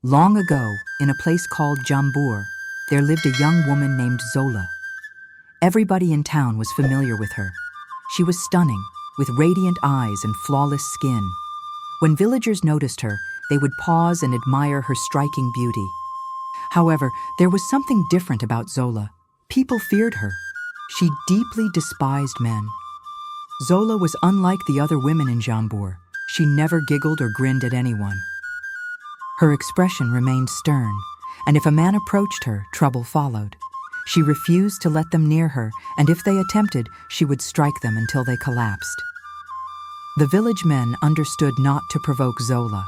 Long ago, in a place called Jumbar, there lived a young woman named Zola. Everybody in town was familiar with her. She was stunning, with radiant eyes and flawless skin. When villagers noticed her, they would pause and admire her striking beauty. However, there was something different about Zola. People feared her. She deeply despised men. Zola was unlike the other women in Jumbar. She never giggled or grinned at anyone. Her expression remained stern, and if a man approached her, trouble followed. She refused to let them near her, and if they attempted, she would strike them until they collapsed. The village men understood not to provoke Zola.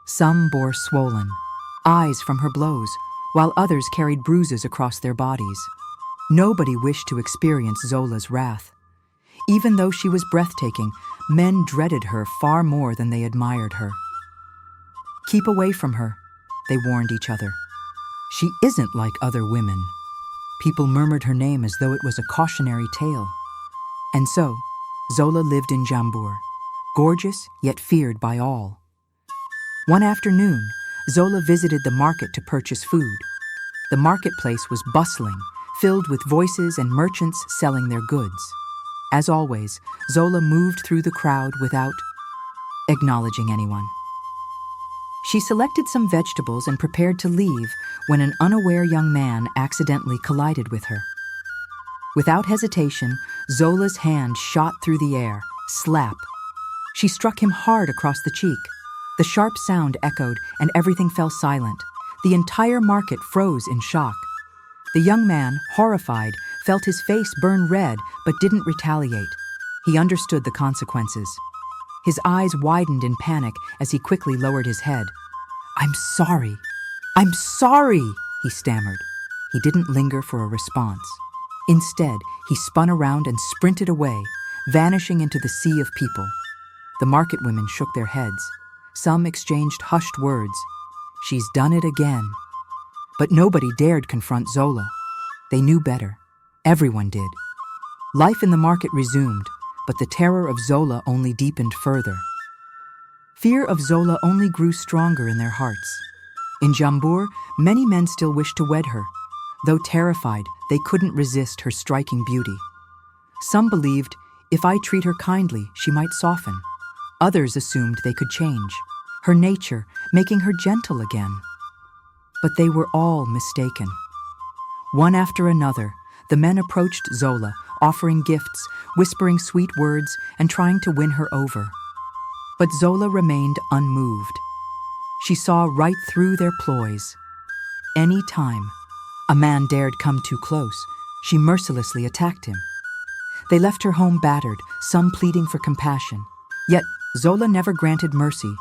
Some bore swollen eyes from her blows, while others carried bruises across their bodies. Nobody wished to experience Zola's wrath. Even though she was breathtaking, men dreaded her far more than they admired her. "Keep away from her," they warned each other. "She isn't like other women." People murmured her name as though it was a cautionary tale. And so, Zola lived in Jumbar, gorgeous yet feared by all. One afternoon, Zola visited the market to purchase food. The marketplace was bustling, filled with voices and merchants selling their goods. As always, Zola moved through the crowd without acknowledging anyone. She selected some vegetables and prepared to leave when an unaware young man accidentally collided with her. Without hesitation, Zola's hand shot through the air, slap. She struck him hard across the cheek. The sharp sound echoed and everything fell silent. The entire market froze in shock. The young man, horrified, felt his face burn red but didn't retaliate. He understood the consequences. His eyes widened in panic as he quickly lowered his head. "I'm sorry. I'm sorry," he stammered. He didn't linger for a response. Instead, he spun around and sprinted away, vanishing into the sea of people. The market women shook their heads. Some exchanged hushed words. "She's done it again." But nobody dared confront Zola. They knew better. Everyone did. Life in the market resumed, but the terror of Zola only deepened further. Fear of Zola only grew stronger in their hearts. In Jumbar, many men still wished to wed her. Though terrified, they couldn't resist her striking beauty. Some believed, if I treat her kindly, she might soften. Others assumed they could change her nature, making her gentle again. But they were all mistaken. One after another, the men approached Zola, offering gifts, whispering sweet words, and trying to win her over. But Zola remained unmoved. She saw right through their ploys. Any time a man dared come too close, she mercilessly attacked him. They left her home battered, some pleading for compassion. Yet Zola never granted mercy.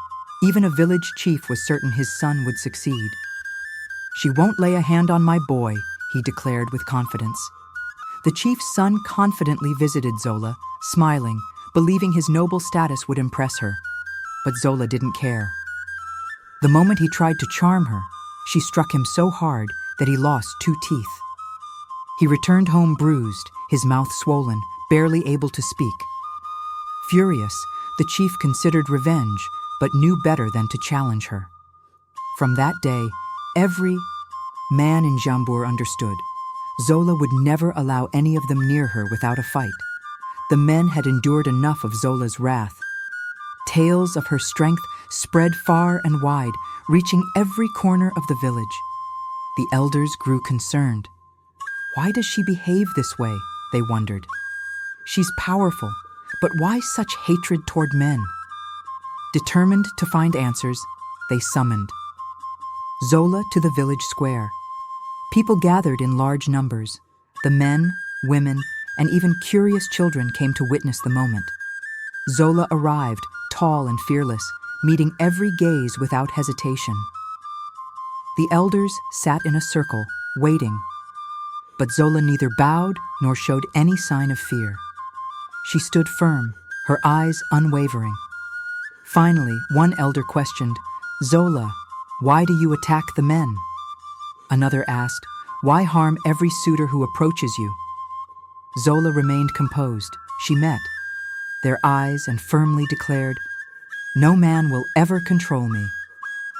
Even a village chief was certain his son would succeed. "She won't lay a hand on my boy," he declared with confidence. The chief's son confidently visited Zola, smiling, believing his noble status would impress her. But Zola didn't care. The moment he tried to charm her, she struck him so hard that he lost 2 teeth. He returned home bruised, his mouth swollen, barely able to speak. Furious, the chief considered revenge, but knew better than to challenge her. From that day, every man in Jumbar understood. Zola would never allow any of them near her without a fight. The men had endured enough of Zola's wrath. Tales of her strength spread far and wide, reaching every corner of the village. The elders grew concerned. Why does she behave this way? They wondered. She's powerful, but why such hatred toward men? Determined to find answers, they summoned Zola to the village square. People gathered in large numbers. The men, women, and even curious children came to witness the moment. Zola arrived, tall and fearless, meeting every gaze without hesitation. The elders sat in a circle, waiting. But Zola neither bowed nor showed any sign of fear. She stood firm, her eyes unwavering. Finally, one elder questioned, "Zola, why do you attack the men?" Another asked, "Why harm every suitor who approaches you?" Zola remained composed. She met their eyes and firmly declared, "No man will ever control me."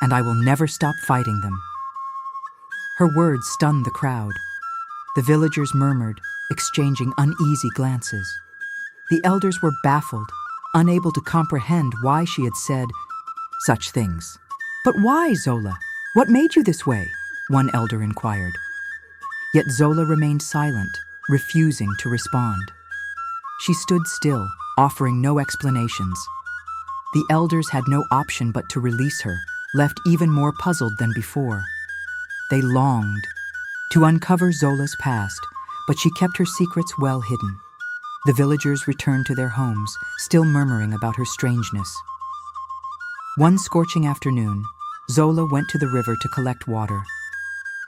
and I will never stop fighting them." Her words stunned the crowd. The villagers murmured, exchanging uneasy glances. The elders were baffled, unable to comprehend why she had said such things. "But why, Zola? What made you this way?" one elder inquired. Yet Zola remained silent, refusing to respond. She stood still, offering no explanations. The elders had no option but to release her, left even more puzzled than before. They longed to uncover Zola's past, but she kept her secrets well hidden. The villagers returned to their homes, still murmuring about her strangeness. One scorching afternoon, Zola went to the river to collect water.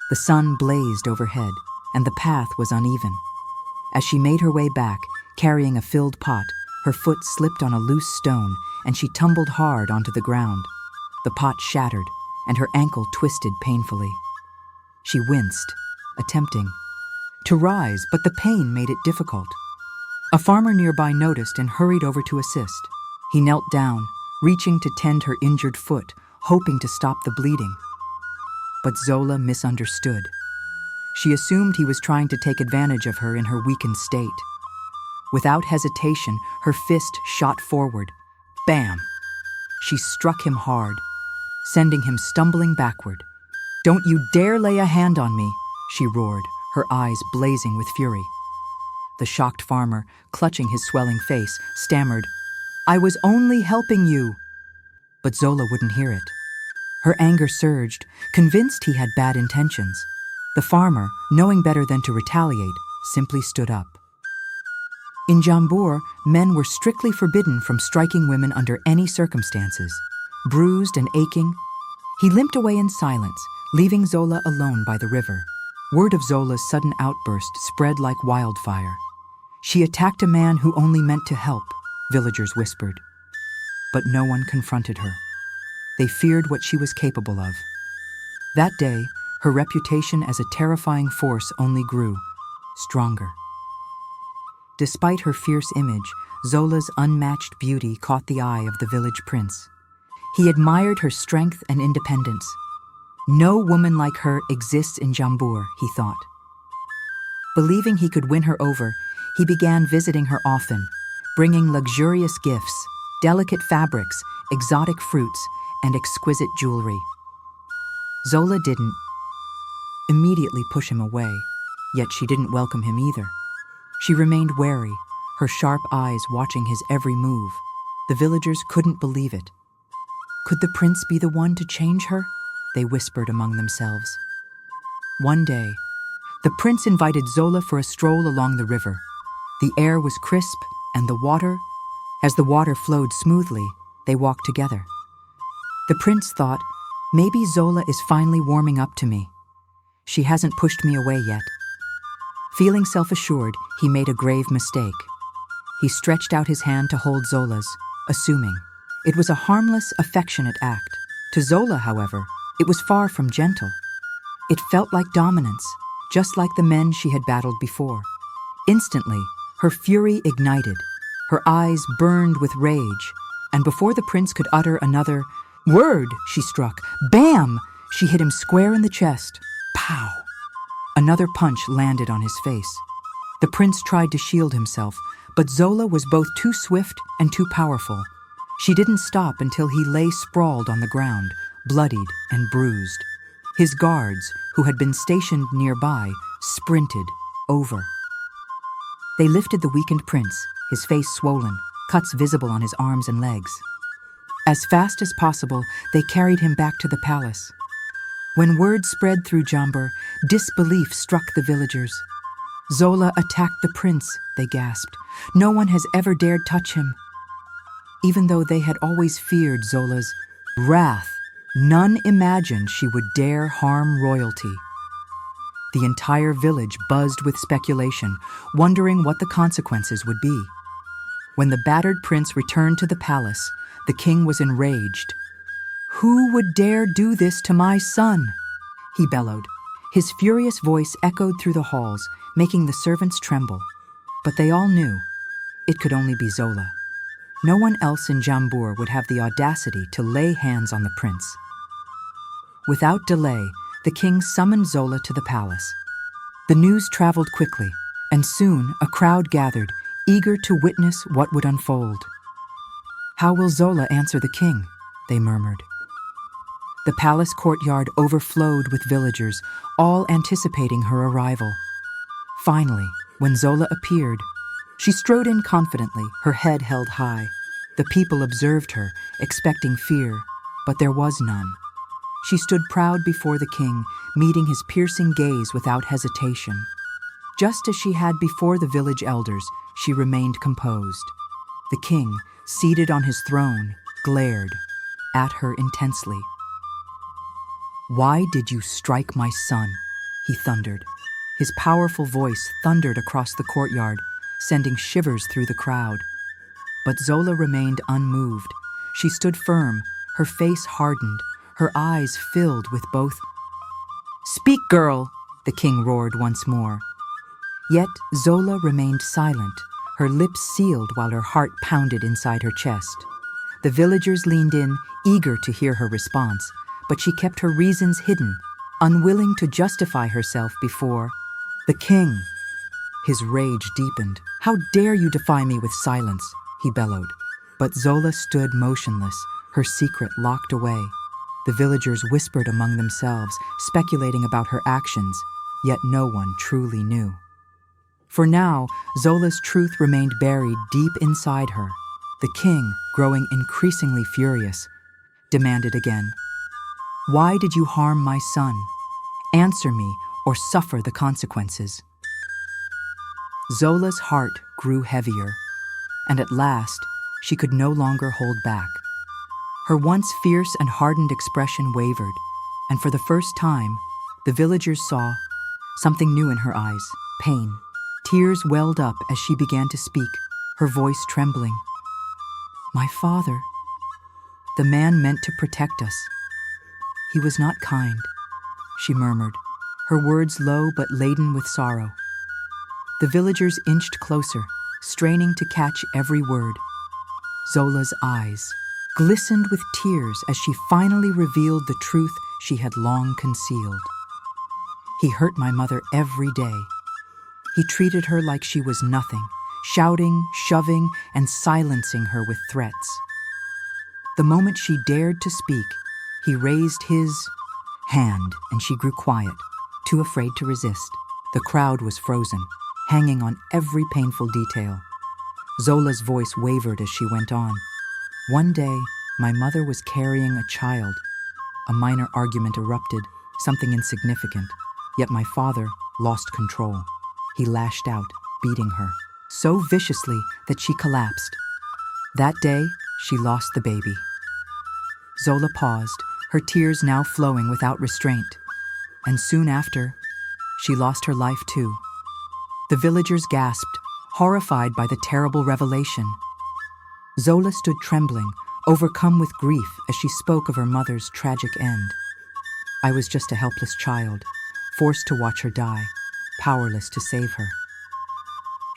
The sun blazed overhead, and the path was uneven. As she made her way back, carrying a filled pot, her foot slipped on a loose stone, and she tumbled hard onto the ground. The pot shattered, and her ankle twisted painfully. She winced, attempting to rise, but the pain made it difficult. A farmer nearby noticed and hurried over to assist. He knelt down, reaching to tend her injured foot, hoping to stop the bleeding. But Zola misunderstood. She assumed he was trying to take advantage of her in her weakened state. Without hesitation, her fist shot forward. Bam! She struck him hard, sending him stumbling backward. "Don't you dare lay a hand on me," she roared, her eyes blazing with fury. The shocked farmer, clutching his swelling face, stammered, "I was only helping you." But Zola wouldn't hear it. Her anger surged, convinced he had bad intentions. The farmer, knowing better than to retaliate, simply stood up. In Jumbar, men were strictly forbidden from striking women under any circumstances. Bruised and aching, he limped away in silence, leaving Zola alone by the river. Word of Zola's sudden outburst spread like wildfire. "She attacked a man who only meant to help," villagers whispered. But no one confronted her. They feared what she was capable of. That day, her reputation as a terrifying force only grew stronger. Despite her fierce image, Zola's unmatched beauty caught the eye of the village prince. He admired her strength and independence. "No woman like her exists in Jumbar," he thought. Believing he could win her over, he began visiting her often, bringing luxurious gifts, delicate fabrics, exotic fruits, and exquisite jewelry. Zola didn't immediately push him away, yet she didn't welcome him either. She remained wary, her sharp eyes watching his every move. The villagers couldn't believe it. Could the prince be the one to change her? They whispered among themselves. One day, the prince invited Zola for a stroll along the river. The air was crisp, and as the water flowed smoothly, they walked together. The prince thought, "Maybe Zola is finally warming up to me. She hasn't pushed me away yet." Feeling self-assured, he made a grave mistake. He stretched out his hand to hold Zola's, assuming it was a harmless, affectionate act. To Zola, however, it was far from gentle. It felt like dominance, just like the men she had battled before. Instantly, her fury ignited. Her eyes burned with rage, and before the prince could utter another word, she struck. Bam! She hit him square in the chest. Pow! Another punch landed on his face. The prince tried to shield himself, but Zola was both too swift and too powerful. She didn't stop until he lay sprawled on the ground, bloodied and bruised. His guards, who had been stationed nearby, sprinted over. They lifted the weakened prince, his face swollen, cuts visible on his arms and legs. As fast as possible, they carried him back to the palace. When word spread through Jumbar, disbelief struck the villagers. "Zola attacked the prince," they gasped. "No one has ever dared touch him." Even though they had always feared Zola's wrath, none imagined she would dare harm royalty. The entire village buzzed with speculation, wondering what the consequences would be. When the battered prince returned to the palace, the king was enraged. "Who would dare do this to my son?" he bellowed. His furious voice echoed through the halls, making the servants tremble. But they all knew it could only be Zola. No one else in Jumbar would have the audacity to lay hands on the prince. Without delay, the king summoned Zola to the palace. The news traveled quickly, and soon a crowd gathered, eager to witness what would unfold. "How will Zola answer the king?" they murmured. The palace courtyard overflowed with villagers, all anticipating her arrival. Finally, when Zola appeared, she strode in confidently, her head held high. The people observed her, expecting fear, but there was none. She stood proud before the king, meeting his piercing gaze without hesitation. Just as she had before the village elders, she remained composed. The king, seated on his throne, glared at her intensely. "Why did you strike my son?" he thundered. His powerful voice thundered across the courtyard, sending shivers through the crowd. But Zola remained unmoved. She stood firm, her face hardened, her eyes filled with both. "Speak, girl!" the king roared once more. Yet Zola remained silent, her lips sealed while her heart pounded inside her chest. The villagers leaned in, eager to hear her response, but she kept her reasons hidden, unwilling to justify herself before the king. His rage deepened. "How dare you defy me with silence?" he bellowed. But Zola stood motionless, her secret locked away. The villagers whispered among themselves, speculating about her actions, yet no one truly knew. For now, Zola's truth remained buried deep inside her. The king, growing increasingly furious, demanded again, "Why did you harm my son? Answer me or suffer the consequences." Zola's heart grew heavier, and at last, she could no longer hold back. Her once fierce and hardened expression wavered, and for the first time, the villagers saw something new in her eyes, pain. Tears welled up as she began to speak, her voice trembling. "My father, the man meant to protect us. He was not kind," she murmured, her words low but laden with sorrow. The villagers inched closer, straining to catch every word. Zola's eyes glistened with tears as she finally revealed the truth she had long concealed. "He hurt my mother every day. He treated her like she was nothing, shouting, shoving, and silencing her with threats. The moment she dared to speak, he raised his hand and she grew quiet, too afraid to resist. The crowd was frozen, hanging on every painful detail. Zola's voice wavered as she went on. "One day, my mother was carrying a child. A minor argument erupted, something insignificant, yet my father lost control. He lashed out, beating her, so viciously that she collapsed. That day, she lost the baby." Zola paused, her tears now flowing without restraint. And soon after, she lost her life too. The villagers gasped, horrified by the terrible revelation. Zola stood trembling, overcome with grief as she spoke of her mother's tragic end. "I was just a helpless child, forced to watch her die, powerless to save her."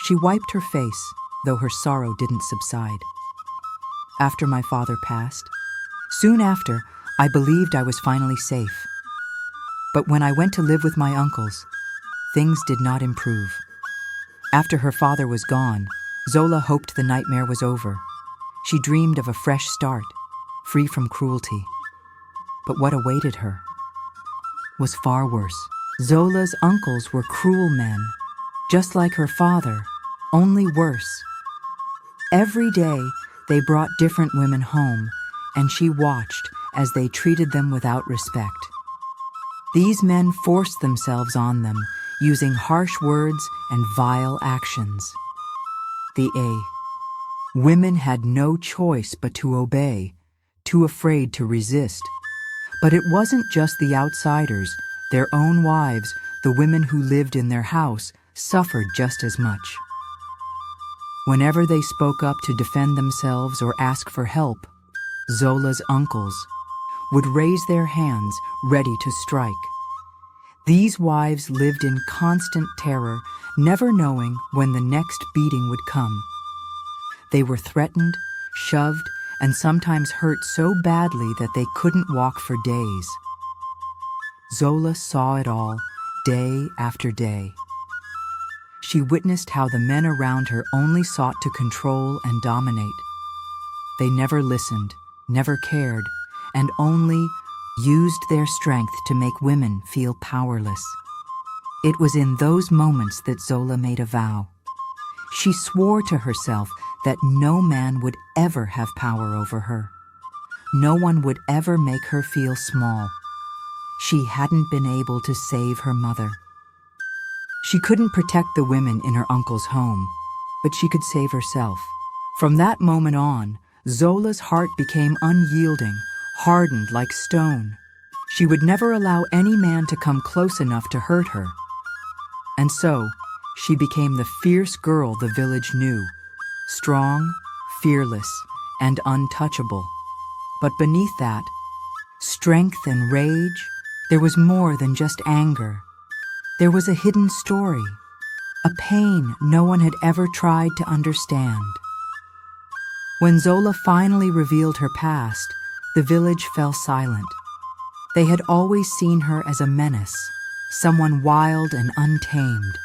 She wiped her face, though her sorrow didn't subside. "After my father passed, soon after, I believed I was finally safe. But when I went to live with my uncles, things did not improve. After her father was gone, Zola hoped the nightmare was over. She dreamed of a fresh start, free from cruelty. But what awaited her was far worse. Zola's uncles were cruel men, just like her father, only worse. Every day, they brought different women home, and she watched as they treated them without respect. These men forced themselves on them, using harsh words and vile actions. Women had no choice but to obey, too afraid to resist. But it wasn't just the outsiders, their own wives, the women who lived in their house, suffered just as much. Whenever they spoke up to defend themselves or ask for help, Zola's uncles would raise their hands, ready to strike. These wives lived in constant terror, never knowing when the next beating would come. They were threatened, shoved, and sometimes hurt so badly that they couldn't walk for days. Zola saw it all, day after day. She witnessed how the men around her only sought to control and dominate. They never listened, never cared, and only used their strength to make women feel powerless. It was in those moments that Zola made a vow. She swore to herself that no man would ever have power over her. No one would ever make her feel small. She hadn't been able to save her mother. She couldn't protect the women in her uncle's home, but she could save herself. From that moment on, Zola's heart became unyielding, hardened like stone. She would never allow any man to come close enough to hurt her. And so, she became the fierce girl the village knew, strong, fearless, and untouchable. But beneath that, strength and rage, there was more than just anger. There was a hidden story, a pain no one had ever tried to understand. When Zola finally revealed her past, the village fell silent. They had always seen her as a menace, someone wild and untamed.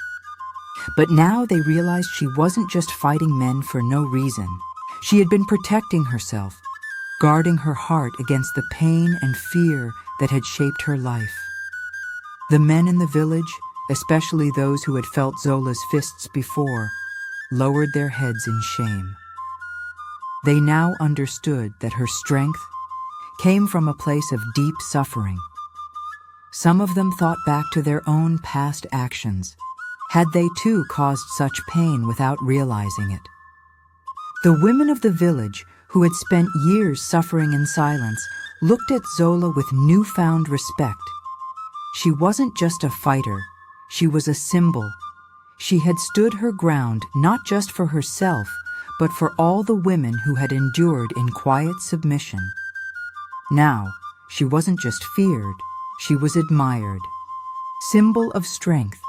But now they realized she wasn't just fighting men for no reason. She had been protecting herself, guarding her heart against the pain and fear that had shaped her life. The men in the village, especially those who had felt Zola's fists before, lowered their heads in shame. They now understood that her strength came from a place of deep suffering. Some of them thought back to their own past actions. Had they too caused such pain without realizing it? The women of the village, who had spent years suffering in silence, looked at Zola with newfound respect. She wasn't just a fighter, she was a symbol. She had stood her ground not just for herself, but for all the women who had endured in quiet submission. Now, she wasn't just feared, she was admired. Symbol of strength,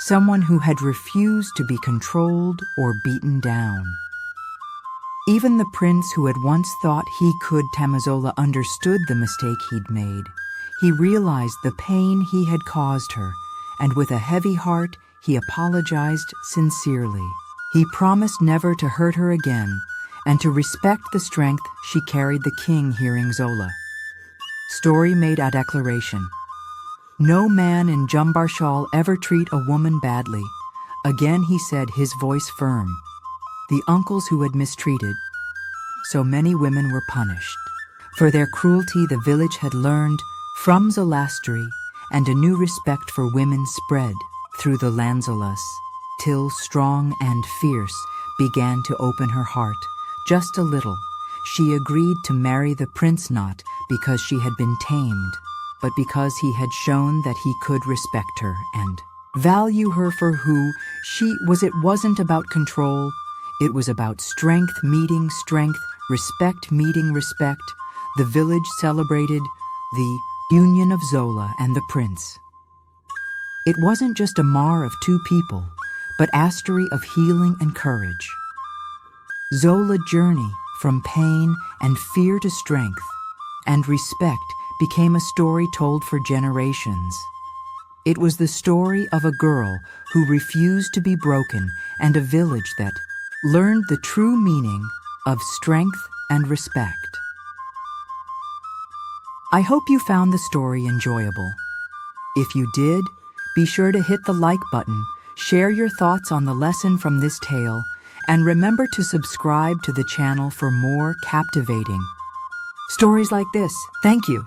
someone who had refused to be controlled or beaten down. Even the prince who had once thought he could Tamazola understood the mistake he'd made. He realized the pain he had caused her, and with a heavy heart, he apologized sincerely. He promised never to hurt her again, and to respect the strength she carried. The king hearing Zola. Story made a declaration. No man in Jumbar shall ever treat a woman badly. Again he said, his voice firm. The uncles who had mistreated so many women were punished. For their cruelty the village had learned from Zolastri, and a new respect for women spread through the Lanzolas, till strong and fierce began to open her heart, just a little. She agreed to marry the prince not because she had been tamed, but because he had shown that he could respect her and value her for who she was. It wasn't about control. It was about strength meeting strength, respect meeting respect. The village celebrated the union of Zola and the prince. It wasn't just a mar of two people, but a story of healing and courage. Zola's journey from pain and fear to strength and respect became a story told for generations. It was the story of a girl who refused to be broken and a village that learned the true meaning of strength and respect. I hope you found the story enjoyable. If you did, be sure to hit the like button, share your thoughts on the lesson from this tale, and remember to subscribe to the channel for more captivating stories like this. Thank you.